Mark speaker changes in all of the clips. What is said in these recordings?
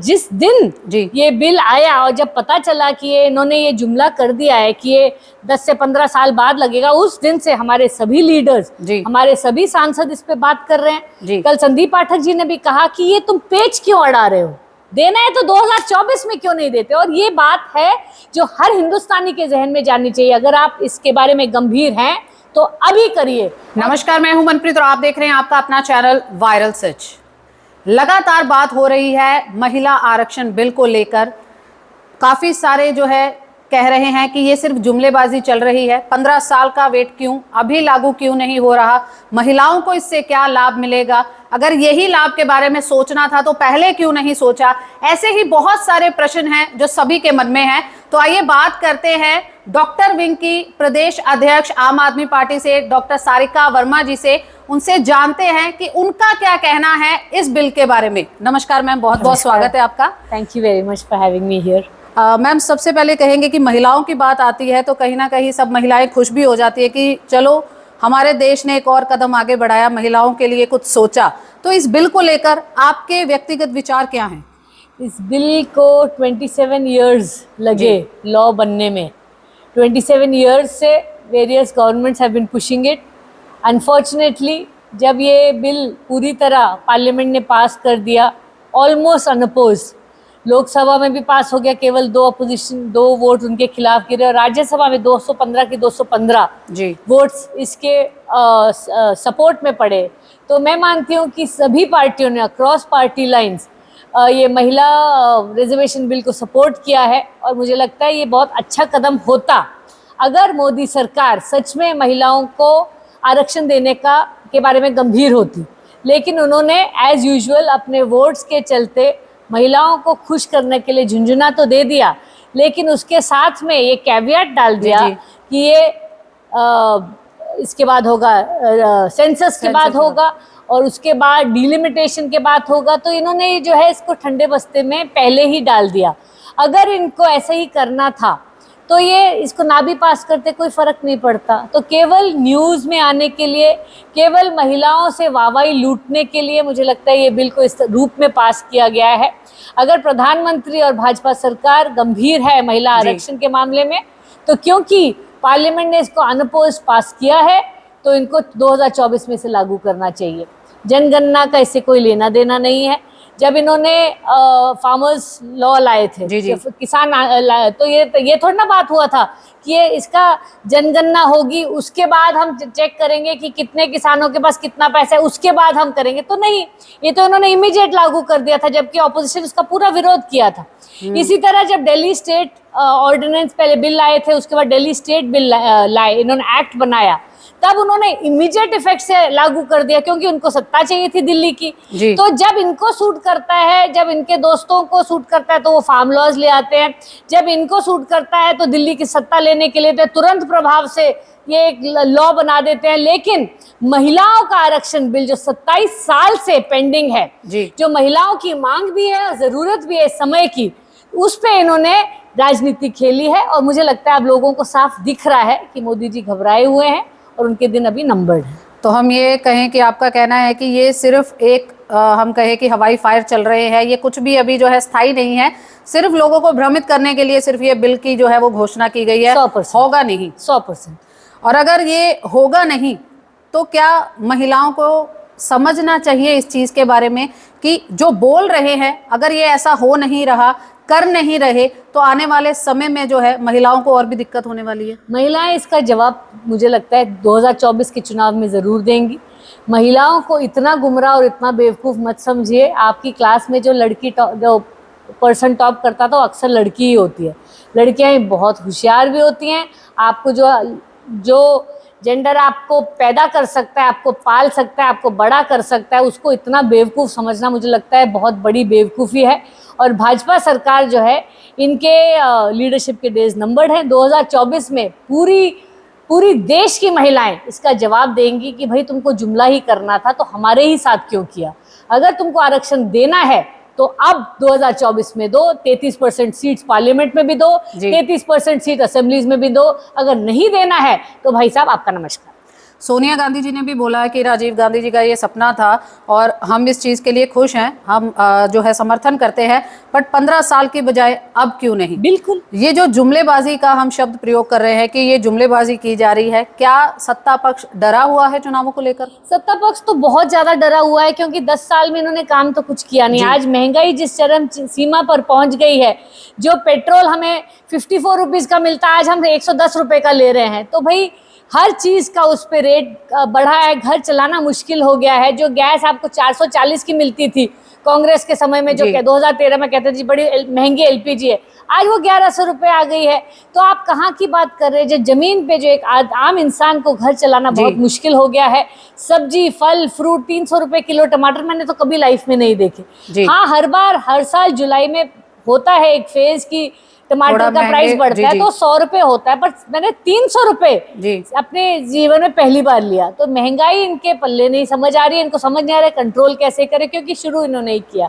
Speaker 1: जिस दिन ये बिल आया और जब पता चला कि इन्होंने ये जुमला कर दिया है कि ये 10 से 15 साल बाद लगेगा, उस दिन से हमारे सभी लीडर्स, हमारे सभी सांसद इस पे बात कर रहे हैं। कल संदीप पाठक जी ने भी कहा कि ये तुम पेच क्यों अड़ा रहे हो, देना है तो 2024 में क्यों नहीं देते। और ये बात है जो हर हिंदुस्तानी के जहन में जाननी चाहिए। अगर आप इसके बारे में गंभीर हैं तो अभी करिए।
Speaker 2: नमस्कार, मैं हूं मनप्रीत और आप देख रहे हैं आपका अपना चैनल वायरल सच। लगातार बात हो रही है महिला आरक्षण बिल को लेकर। काफी सारे जो है कह रहे हैं कि ये सिर्फ जुमलेबाजी चल रही है। 15 साल का वेट क्यों, अभी लागू क्यों नहीं हो रहा, महिलाओं को इससे क्या लाभ मिलेगा, अगर यही लाभ के बारे में सोचना था तो पहले क्यों नहीं सोचा। ऐसे ही बहुत सारे प्रश्न हैं जो सभी के मन में हैं। तो आइए बात करते हैं डॉक्टर विंग की प्रदेश अध्यक्ष आम आदमी पार्टी से डॉक्टर सारिका वर्मा जी से। उनसे जानते हैं कि उनका क्या कहना है इस बिल के बारे में। नमस्कार मैम, बहुत बहुत स्वागत है आपका।
Speaker 1: Thank you very much for having me here.
Speaker 2: Ma'am, सबसे पहले कहेंगे कि महिलाओं की बात आती है तो कहीं ना कहीं सब महिलाएं खुश भी हो जाती है कि चलो हमारे देश ने एक और कदम आगे बढ़ाया, महिलाओं के लिए कुछ सोचा। तो इस बिल को लेकर आपके व्यक्तिगत विचार क्या हैं?
Speaker 1: इस बिल को 27 इयर्स लगे लॉ बनने में। 27 इयर्स से various governments have been pushing it. Unfortunately जब ये बिल पूरी तरह पार्लियामेंट ने पास कर दिया, ऑलमोस्ट अनअपोज, लोकसभा में भी पास हो गया, केवल 2 वोट उनके खिलाफ गिरे। राज्यसभा में 215 के 215 वोट्स इसके सपोर्ट में पड़े। तो मैं मानती हूँ कि सभी पार्टियों ने अक्रॉस पार्टी लाइंस ये महिला रिजर्वेशन बिल को सपोर्ट किया है। और मुझे लगता है ये बहुत अच्छा कदम होता अगर मोदी सरकार सच में महिलाओं को आरक्षण देने के बारे में गंभीर होती। लेकिन उन्होंने एज यूजुअल अपने वोट्स के चलते महिलाओं को खुश करने के लिए झुंझुना तो दे दिया, लेकिन उसके साथ में ये कैवियट डाल दिया कि ये इसके बाद होगा सेंसस के बाद होगा और उसके बाद डिलिमिटेशन के बाद होगा। तो इन्होंने जो है इसको ठंडे बस्ते में पहले ही डाल दिया। अगर इनको ऐसे ही करना था तो ये इसको ना भी पास करते, कोई फर्क नहीं पड़ता। तो केवल न्यूज़ में आने के लिए, केवल महिलाओं से वाहवाही लूटने के लिए मुझे लगता है ये बिल को इस रूप में पास किया गया है। अगर प्रधानमंत्री और भाजपा सरकार गंभीर है महिला आरक्षण के मामले में, तो क्योंकि पार्लियामेंट ने इसको अनअपोज पास किया है तो इनको 2024 में से लागू करना चाहिए। जनगणना का इससे कोई लेना देना नहीं है। जब इन्होंने फार्मर्स लॉ लाए थे, किसान तो ये थोड़ी ना बात हुआ था कि ये इसका जनगणना होगी, उसके बाद हम चेक करेंगे कि कितने किसानों के पास कितना पैसा है, उसके बाद हम करेंगे। तो नहीं, ये तो इन्होंने इमीडिएट लागू कर दिया था, जबकि ऑपोजिशन उसका पूरा विरोध किया था। इसी तरह जब दिल्ली स्टेट ऑर्डिनेंस पहले बिल लाए थे, उसके बाद दिल्ली स्टेट बिल लाए, इन्होंने एक्ट बनाया, तब उन्होंने इमीडिएट इफेक्ट से लागू कर दिया क्योंकि उनको सत्ता चाहिए थी दिल्ली की। तो जब इनको सूट करता है, जब इनके दोस्तों को सूट करता है तो वो फार्म लॉज ले आते हैं, जब इनको सूट करता है तो दिल्ली की सत्ता लेने के लिए तो तुरंत प्रभाव से ये एक लॉ बना देते हैं। लेकिन महिलाओं का आरक्षण बिल जो 27 साल से पेंडिंग है, जो महिलाओं की मांग भी है और जरूरत भी है समय की, उस पे इन्होंने राजनीति खेली है। और मुझे लगता है अब लोगों को साफ दिख रहा है कि मोदी जी घबराए हुए हैं और उनके दिन अभी नंबर्ड है।
Speaker 2: तो हम ये कहें कि आपका कहना है कि ये सिर्फ एक हम कहें कि हवाई फायर चल रहे हैं, ये कुछ भी अभी जो है स्थायी नहीं है, सिर्फ लोगों को भ्रमित करने के लिए सिर्फ ये बिल की जो है वो घोषणा की गई है।
Speaker 1: 100%
Speaker 2: होगा नहीं।
Speaker 1: 100%।
Speaker 2: और अगर ये होगा नहीं तो क्या महिलाओं को समझना चाहिए इस चीज़ के बारे में कि जो बोल रहे हैं, अगर ये ऐसा हो नहीं रहा, कर नहीं रहे, तो आने वाले समय में जो है महिलाओं को और भी दिक्कत होने वाली है?
Speaker 1: महिलाएं इसका जवाब मुझे लगता है 2024 के चुनाव में ज़रूर देंगी। महिलाओं को इतना गुमराह और इतना बेवकूफ़ मत समझिए। आपकी क्लास में जो पर्सन टॉप करता था वो अक्सर लड़की ही होती है। लड़कियां बहुत होशियार भी होती हैं। आपको जो जेंडर आपको पैदा कर सकता है, आपको पाल सकता है, आपको बड़ा कर सकता है, उसको इतना बेवकूफ़ समझना मुझे लगता है बहुत बड़ी बेवकूफ़ी है। और भाजपा सरकार जो है, इनके लीडरशिप के डेज नंबर्ड हैं। 2024 में पूरी देश की महिलाएं इसका जवाब देंगी कि भाई तुमको जुमला ही करना था तो हमारे ही साथ क्यों किया। अगर तुमको आरक्षण देना है तो अब 2024 में दो, 33% सीट्स पार्लियामेंट में भी दो, 33% सीट असेंबलीज में भी दो। अगर नहीं देना है तो भाई साहब आपका नमस्कार।
Speaker 2: सोनिया गांधी जी ने भी बोला है कि राजीव गांधी जी का ये सपना था और हम इस चीज़ के लिए खुश हैं, हम जो है समर्थन करते हैं, बट 15 साल की बजाय अब क्यों नहीं?
Speaker 1: बिल्कुल।
Speaker 2: ये जो जुमलेबाजी का हम शब्द प्रयोग कर रहे हैं कि ये जुमलेबाजी की जा रही है, क्या सत्ता पक्ष डरा हुआ है चुनावों को लेकर?
Speaker 1: सत्ता पक्ष तो बहुत ज्यादा डरा हुआ है, क्योंकि 10 साल में इन्होंने काम तो कुछ किया नहीं। आज महंगाई जिस चरम सीमा पर पहुंच गई है, जो पेट्रोल हमें 54 रुपीज का मिलता है, आज हम 110 रुपए का ले रहे हैं। तो भाई हर चीज का उस पे रेट बढ़ा है, घर चलाना मुश्किल हो गया है। जो गैस आपको 440 की मिलती थी कांग्रेस के समय में, जो 2013 में कहते थे बड़ी महंगी एलपीजी है, आज वो 1100 रुपए आ गई है। तो आप कहाँ की बात कर रहे हैं? जो जमीन पे जो एक आम इंसान को घर चलाना बहुत मुश्किल हो गया है। सब्जी, फल, फ्रूट 300 रुपए किलो टमाटर मैंने तो कभी लाइफ में नहीं देखे। हाँ, हर साल जुलाई में होता है एक फेज की टमाटर का प्राइस बढ़ता है, तो 100 रुपए होता है, पर मैंने 300 रुपए अपने जीवन में पहली बार लिया। तो महंगाई इनके पल्ले नहीं समझ आ रही है, इनको समझ नहीं आ रहा है कंट्रोल कैसे करें, क्योंकि शुरू इन्होंने ही किया।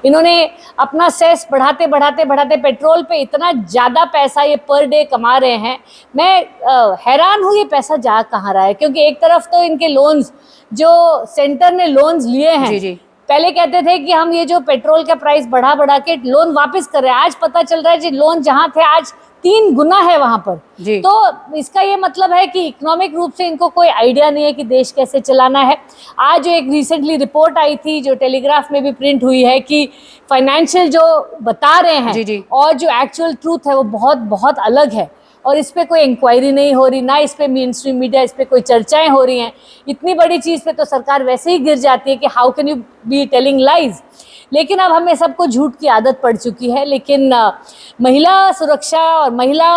Speaker 1: इन्होंने अपना सेस बढ़ाते बढ़ाते बढ़ाते पेट्रोल पे इतना ज्यादा पैसा ये पर डे कमा रहे हैं। मैं हैरान हूँ ये पैसा जा कहाँ रहा है, क्योंकि एक तरफ तो इनके लोन्स जो सेंटर ने लोन्स लिए हैं, पहले कहते थे कि हम ये जो पेट्रोल का प्राइस बढ़ा बढ़ा के लोन वापस कर रहे हैं, आज पता चल रहा है जी लोन जहां थे आज 3 गुना है वहां पर। तो इसका ये मतलब है कि इकोनॉमिक रूप से इनको कोई आइडिया नहीं है कि देश कैसे चलाना है। आज जो एक रिसेंटली रिपोर्ट आई थी, जो टेलीग्राफ में भी प्रिंट हुई है, कि फाइनेंशियल जो बता रहे हैं और जो एक्चुअल ट्रूथ है वो बहुत बहुत अलग है। और इस पे कोई इंक्वायरी नहीं हो रही, ना इस पे मेन स्ट्रीम मीडिया, इस पे कोई चर्चाएं हो रही हैं। इतनी बड़ी चीज़ पे तो सरकार वैसे ही गिर जाती है कि how can you be telling lies. लेकिन अब हमें सबको झूठ की आदत पड़ चुकी है। लेकिन महिला सुरक्षा और महिला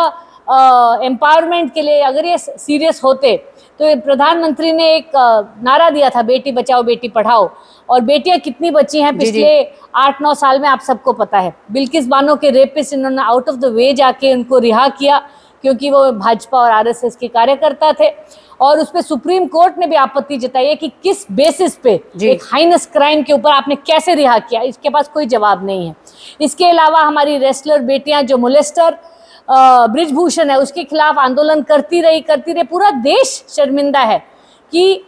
Speaker 1: एम्पावरमेंट के लिए अगर ये सीरियस होते तो प्रधानमंत्री ने एक नारा दिया था, बेटी बचाओ बेटी पढ़ाओ, और बेटियां कितनी बची हैं पिछले 8-9 साल में आप सबको पता है। बिल्किस बानो के रेपिस्ट इन्होंने आउट ऑफ द वे जाके उनको रिहा किया, क्योंकि वो भाजपा और आरएसएस के कार्यकर्ता थे। और उस पर सुप्रीम कोर्ट ने भी आपत्ति जताई है कि किस बेसिस पे एक हाइनस क्राइम के ऊपर आपने कैसे रिहा किया, इसके पास कोई जवाब नहीं है। इसके अलावा हमारी रेसलर बेटियां जो मोलेस्टर ब्रिजभूषण है, उसके खिलाफ आंदोलन करती रही। पूरा देश शर्मिंदा है कि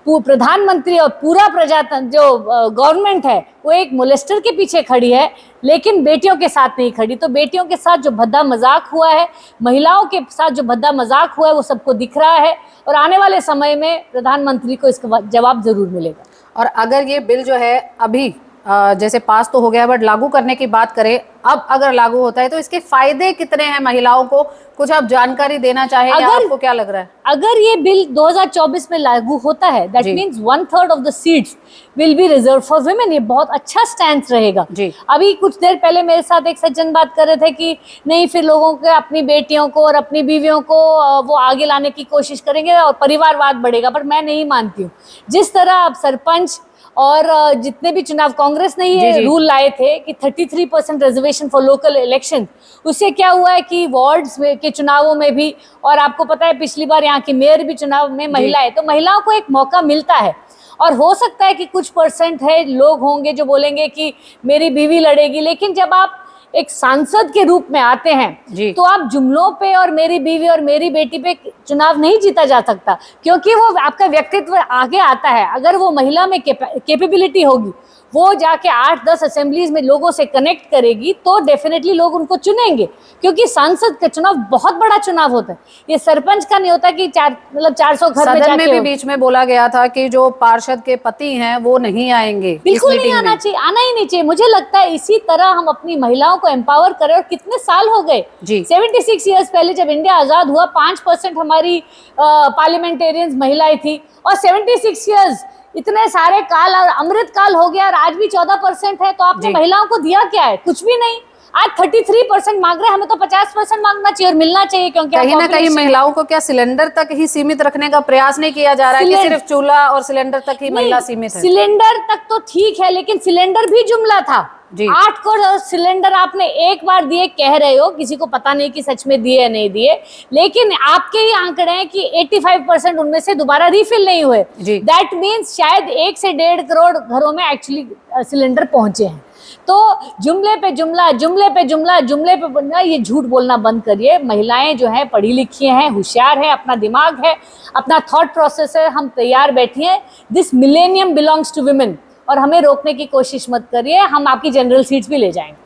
Speaker 1: प्रधानमंत्री और पूरा प्रजातंत्र जो गवर्नमेंट है वो एक मोलेस्टर के पीछे खड़ी है, लेकिन बेटियों के साथ नहीं खड़ी। तो बेटियों के साथ जो भद्दा मजाक हुआ है, महिलाओं के साथ जो भद्दा मजाक हुआ है, वो सबको दिख रहा है। और आने वाले समय में प्रधानमंत्री को इसका जवाब जरूर मिलेगा।
Speaker 2: और अगर ये बिल जो है अभी जैसे पास तो हो गया, बट लागू करने की बात करें, अब अगर लागू होता है तो इसके फायदे कितने हैं महिलाओं को? कुछ आप जानकारी देना चाहेंगे? आपको क्या लग रहा है?
Speaker 1: अगर ये बिल 2024 में लागू होता है, that means 1/3 of the seats will be reserve for women. ये बहुत अच्छा स्टैंड रहेगा। अभी कुछ देर पहले मेरे साथ एक सज्जन बात कर रहे थे कि नहीं, फिर लोगों के अपनी बेटियों को और अपनी बीवियों को वो आगे लाने की कोशिश करेंगे और परिवारवाद बढ़ेगा, पर मैं नहीं मानती हूँ। जिस तरह अब सरपंच और जितने भी चुनाव कांग्रेस ने ये रूल लाए थे कि 33% रिजर्वेशन फॉर लोकल इलेक्शन, उससे क्या हुआ है कि वार्ड्स के चुनावों में भी, और आपको पता है पिछली बार यहाँ की मेयर भी चुनाव में महिला है, तो महिलाओं को एक मौका मिलता है। और हो सकता है कि कुछ परसेंट है लोग होंगे जो बोलेंगे कि मेरी बीवी लड़ेगी, लेकिन जब आप एक सांसद के रूप में आते हैं तो आप जुमलों पे और मेरी बीवी और मेरी बेटी पे चुनाव नहीं जीता जा सकता, क्योंकि वो आपका व्यक्तित्व आगे आता है। अगर वो महिला में कैपेबिलिटी होगी, वो जाके 8-10 असेंबलीज में लोगों से कनेक्ट करेगी, तो डेफिनेटली लोग उनको चुनेंगे। क्योंकि सांसद का चुनाव बहुत बड़ा चुनाव होता है, ये सरपंच का नहीं होता कि 400 घर में जाके।
Speaker 2: भी बीच में बोला गया था कि जो पार्षद के पति हैं वो नहीं आएंगे,
Speaker 1: बिल्कुल नहीं आना चाहिए, आना ही नहीं चाहिए। मुझे लगता है इसी तरह हम अपनी महिलाओं को एम्पावर करें। और कितने साल हो गए, 76 ईयर्स पहले जब इंडिया आजाद हुआ 5% हमारी पार्लियामेंटेरियंस महिलाएं थी, और 76 ईयर्स इतने सारे काल और अमृत काल हो गया और आज भी 14% है। तो आपने महिलाओं को दिया क्या है? कुछ भी नहीं। आज 33% मांग रहे हैं, हमें तो 50% मांगना चाहिए और मिलना चाहिए, क्योंकि
Speaker 2: कहीं ना कहीं महिलाओं को क्या सिलेंडर तक ही सीमित रखने का प्रयास नहीं किया जा रहा है कि सिर्फ चूल्हा और सिलेंडर तक ही महिला सीमित है?
Speaker 1: सिलेंडर तक तो ठीक है, लेकिन सिलेंडर भी जुमला था। 8 करोड़ सिलेंडर आपने एक बार दिए कह रहे हो, किसी को पता नहीं कि सच में दिए या नहीं दिए, लेकिन आपके ही आंकड़े हैं कि 85% उनमें से दोबारा रिफिल नहीं हुए। दैट मीन्स शायद 1 से 1.5 करोड़ घरों में एक्चुअली सिलेंडर पहुंचे हैं। तो जुमले पे जुमला, जुमले पे जुमला, जुमले पे जुमला, ये झूठ बोलना बंद करिए। महिलाएं जो हैं पढ़ी लिखी हैं, होशियार हैं, अपना दिमाग है, अपना थॉट प्रोसेस है, हम तैयार बैठिए। This millennium belongs to women, और हमें रोकने की कोशिश मत करिए, हम आपकी जनरल सीट्स भी ले जाएंगे।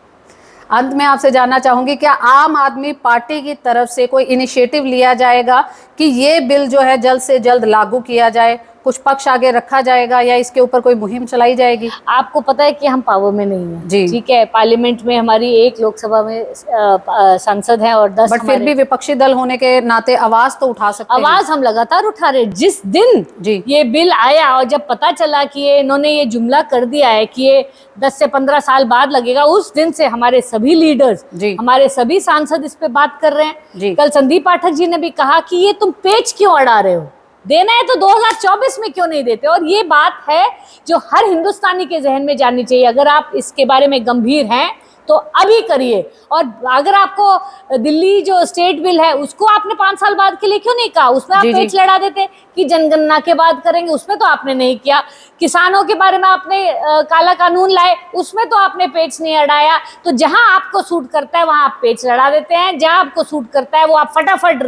Speaker 2: अंत में आपसे जानना चाहूंगी, क्या आम आदमी पार्टी की तरफ से कोई इनिशिएटिव लिया जाएगा कि ये बिल जो है जल्द से जल्द लागू किया जाए? कुछ पक्ष आगे रखा जाएगा या इसके ऊपर कोई मुहिम चलाई जाएगी?
Speaker 1: आपको पता है कि हम पावर में नहीं है
Speaker 2: जी।
Speaker 1: ठीक है, पार्लियामेंट में हमारी एक लोकसभा में सांसद हैं और 10
Speaker 2: बट फिर भी विपक्षी दल होने के नाते आवाज तो उठा सकते हैं।
Speaker 1: आवाज हम लगातार उठा रहे। जिस दिन
Speaker 2: जी।
Speaker 1: ये बिल आया और जब पता चला कि ये इन्होंने ये जुमला कर दिया है कि ये 10 से 15 साल बाद लगेगा, उस दिन से हमारे सभी लीडर्स, हमारे सभी सांसद इस पे बात कर रहे हैं। कल संदीप पाठक जी ने भी कहा कि ये तुम पेच क्यों अड़ा रहे हो, देना है तो 2024 में क्यों नहीं देते। और ये बात है जो हर हिंदुस्तानी के जहन में जाननी चाहिए। अगर आप इसके बारे में गंभीर हैं तो अभी करिए। और अगर आपको दिल्ली जो स्टेट बिल है उसको आपने 5 साल बाद के लिए क्यों नहीं कहा, उसमें आप पेच लड़ा देते कि जनगणना के बाद करेंगे, उसमें तो आपने नहीं किया। किसानों के बारे में आपने काला कानून लाए, उसमें तो आपने पेच नहीं अड़ाया। तो जहां आपको सूट करता है वहां आप पेच लड़ा देते हैं, जहां आपको सूट करता है वो आप फटाफट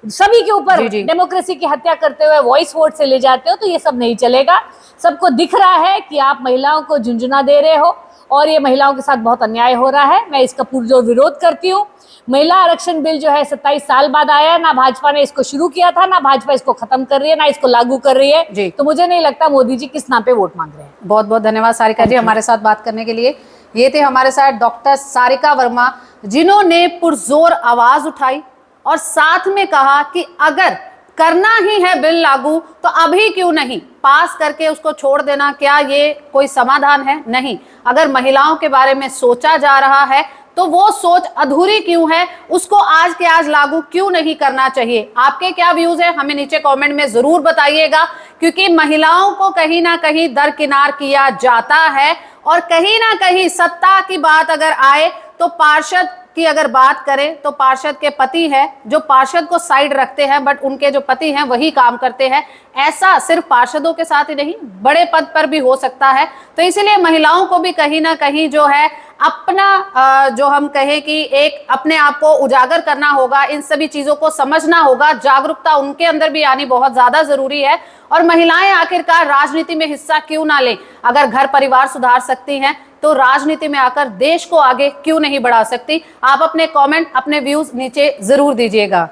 Speaker 1: सभी के ऊपर डेमोक्रेसी की हत्या करते हुए वॉइस वोट से ले जाते हो। तो ये सब नहीं चलेगा। सबको दिख रहा है कि आप महिलाओं को झुंझुना दे रहे हो और ये महिलाओं के साथ बहुत अन्याय हो रहा है। मैं इसका पुरजोर विरोध करती हूँ। महिला आरक्षण बिल जो है 27 साल बाद आया, ना भाजपा ने इसको शुरू किया था, ना भाजपा इसको खत्म कर रही है, ना इसको लागू कर रही है। तो मुझे नहीं लगता मोदी जी किस नाम पे वोट मांग रहे हैं।
Speaker 2: बहुत बहुत धन्यवाद सारिका जी हमारे साथ बात करने के लिए। ये थे हमारे साथ डॉक्टर सारिका वर्मा, जिन्होंने पुरजोर आवाज उठाई और साथ में कहा कि अगर करना ही है बिल लागू तो अभी क्यों नहीं, पास करके उसको छोड़ देना क्या ये कोई समाधान है? नहीं। अगर महिलाओं के बारे में सोचा जा रहा है तो वो सोच अधूरी क्यों है, उसको आज के आज लागू क्यों नहीं करना चाहिए? आपके क्या व्यूज है हमें नीचे कमेंट में जरूर बताइएगा, क्योंकि महिलाओं को कहीं ना कहीं दरकिनार किया जाता है। और कहीं ना कहीं सत्ता की बात अगर आए तो पार्षद की अगर बात करें तो पार्षद के पति हैं जो पार्षद को साइड रखते हैं, बट उनके जो पति हैं वही काम करते हैं। ऐसा सिर्फ पार्षदों के साथ ही नहीं, बड़े पद पर भी हो सकता है। तो इसीलिए महिलाओं को भी कहीं ना कहीं जो है अपना जो हम कहें कि एक अपने आप को उजागर करना होगा, इन सभी चीजों को समझना होगा। जागरूकता उनके अंदर भी आनी बहुत ज्यादा जरूरी है। और महिलाएं आखिरकार राजनीति में हिस्सा क्यों ना लें? अगर घर परिवार सुधार सकती हैं तो राजनीति में आकर देश को आगे क्यों नहीं बढ़ा सकती? आप अपने कमेंट, अपने व्यूज नीचे जरूर दीजिएगा।